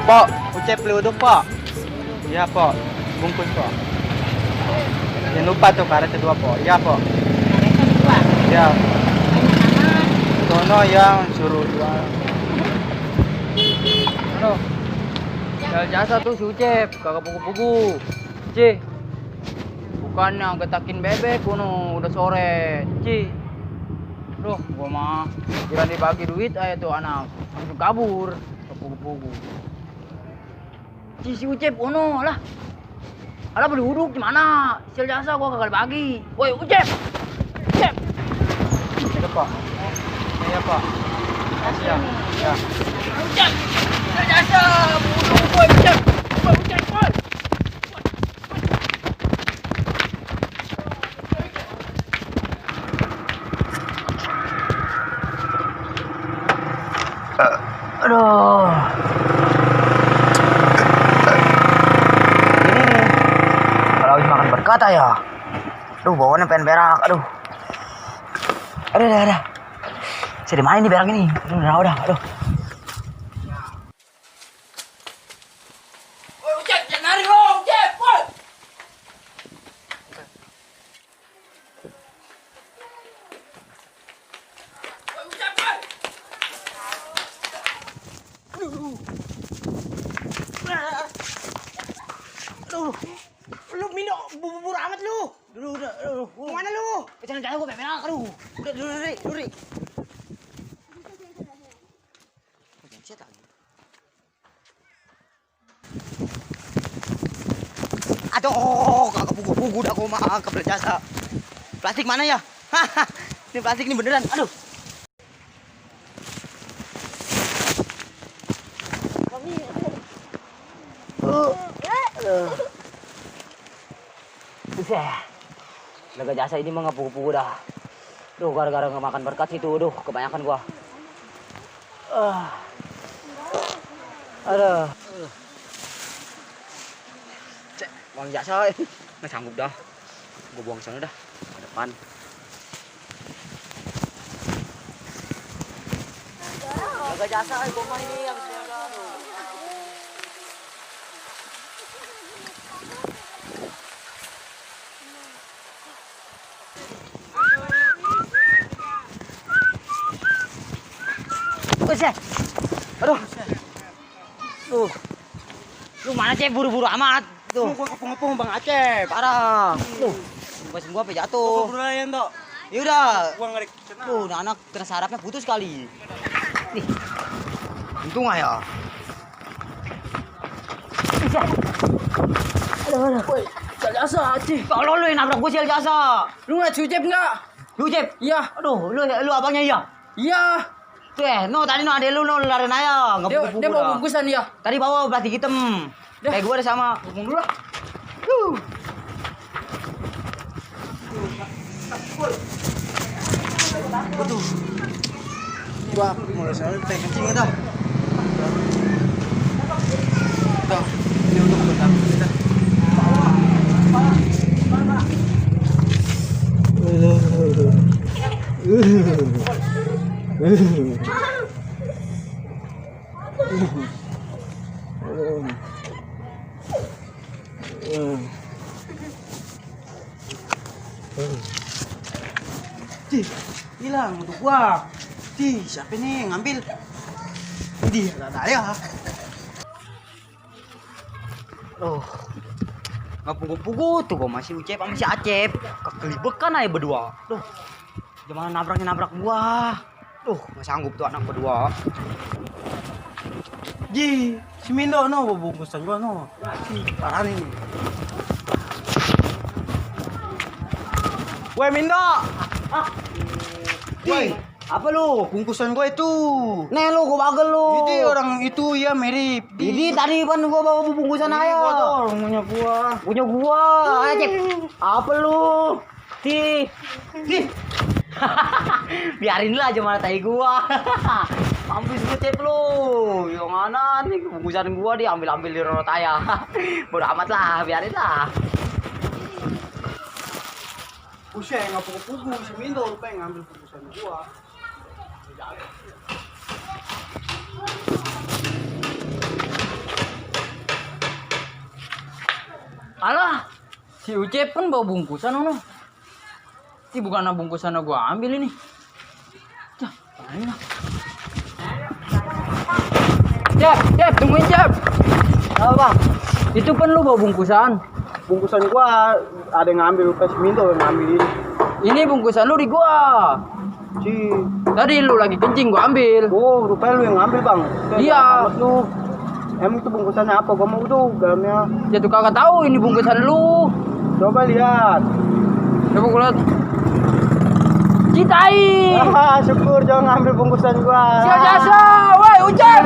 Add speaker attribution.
Speaker 1: Pak, ucap peluduk, Pak. Iya, Pak. Bungkus, Pak. Jangan lupa tuh karet kedua, Pak. Iya, Pak.
Speaker 2: Karetnya dua.
Speaker 1: Iya.
Speaker 2: Banyak amat.
Speaker 1: Sono yang suruh jual.
Speaker 3: Aduh, jual jasa tuh si Ucep, kagak pugu-pugu. Ci, bukannya getakin bebek, kuno udah sore. Ci, duh, gua mah kira dibagi duit aja tuh anak, langsung kabur, ke pugu-pugu. Ci, si Ucep, kuno lah. Alah beli uduk gimana? Sil jasa gua kagak bagi. Woi Ucep, Ucep.
Speaker 1: Iya, Pak. Iya, Pak. Makasih ya. Ya.
Speaker 3: Ucep, sil jasa, uduk gua Ucep, Ucep, boy. Aduh. Ini nih. Kalau habis makan berkata ya. Aduh, bawaannya pengen berak. Aduh. Ada. Saya di mana nih berak ini? Udah. Aduh. Woi, Ucep, jangan lari lo, Ucep, woi. Woi, Ucep, woi. Aduh, lu minum bubur amat lu. Udah. Mana lu? Jangan gua berak, aduh. Udah, duri. Jangan lagi. Aduh, kagak pugu-pugu dah gua mah ke jasa. Plastik mana ya? Ini plastik nih beneran. Aduh. Buset. Lega jasa ini mah nggak pugu-pugu dah. Duh, gara-gara nggak makan berkat situ, duh, kebanyakan gua. Aduh. Cek, uang jasa, nggak sanggup dah. Gua buang sana dah, ke depan. Lega jasa, gua mah ini habis jaga. Buset. Aduh. Tuh. Lu mana Cep, buru-buru amat. Tuh.
Speaker 1: Gua kepung-kepung Bang Acep.
Speaker 3: Parah. Tuh. Mesin gua sampai jatuh.
Speaker 1: Gua berayan, Tok.
Speaker 3: Ya udah.
Speaker 1: Gua ngerik.
Speaker 3: Tuh, anak kena sarafnya putus kali. Nih. Untung ya. Aduh.
Speaker 2: Woi, jasa, Ci.
Speaker 3: Kalau lu yang nabrak gua Sil jasa.
Speaker 2: Lu ngeliat si Ucep nggak?
Speaker 3: Lu Cep.
Speaker 2: Iya.
Speaker 3: Aduh, lu abangnya iya.
Speaker 2: Iya.
Speaker 3: Tuh tadi ade lu lari aja, enggak
Speaker 2: Dia
Speaker 3: pugu-pugu
Speaker 2: bawa
Speaker 3: dah.
Speaker 2: bungkusan ya.
Speaker 3: Tadi bawa plastik hitam.
Speaker 2: Dah.
Speaker 3: Kayak gua ada sama.
Speaker 2: Ngomong dulu lah.
Speaker 3: Betul.
Speaker 1: Gua mulai sana teh kencing dah. Tuh, ini untuk bentar kita. Hilang untuk gua. Siapa nih yang ngambil? Di ada ya.
Speaker 3: Oh. Nggak pugu-pugu tuh gua masih Ucep sama si Acep. Kekelibekan aja berdua. Duh. Gimana nabrak gua. Duh, nggak sanggup tuh anak berdua.
Speaker 1: Ji, si Mindo no bungkusan gua no. Parah nih. Woi Mindo. Woi,
Speaker 3: Apa lu?
Speaker 1: bungkusan gua itu.
Speaker 3: Nih lu gua bagel lu.
Speaker 1: Jadi orang itu ya mirip.
Speaker 3: Jadi tadi kan gua bawa bungkusan
Speaker 1: Gua
Speaker 3: aja.
Speaker 1: tuh orang punya gua.
Speaker 3: Punya gua. Acep. Apa lu? Di. Biarin lah aja mana tai gua. Mampus lu Cep lu. Yang mana nih bungkusan gua diambil di Rotaya. Bodo amat lah, biarin lah.
Speaker 1: Buset, nggak pugu-pugu si Mindo lupa yang ngambil bungkusan gua.
Speaker 3: Si Ucep kan bawa bungkusan ono. Ini bukan bungkusan gua ambil ini. Cah, mana? Cep, tungguin Cep.
Speaker 1: Apa bang?
Speaker 3: Itu kan lu bawa bungkusan.
Speaker 1: Bungkusan gua ada yang ngambil, pas Minto yang ngambil ini.
Speaker 3: Ini bungkusan lu di gua. Tadi lu lagi kencing gua ambil.
Speaker 1: Oh, rupanya lu yang ngambil bang.
Speaker 3: Iya.
Speaker 1: Lu. Emang itu bungkusannya apa? Gua mau tuh dalamnya.
Speaker 3: Ya tuh kagak tahu ini bungkusan lu.
Speaker 1: Coba lihat.
Speaker 3: Coba gua lihat. Citai.
Speaker 1: Syukur jangan ngambil bungkusan gua.
Speaker 3: Siap jasa, woi Ucap.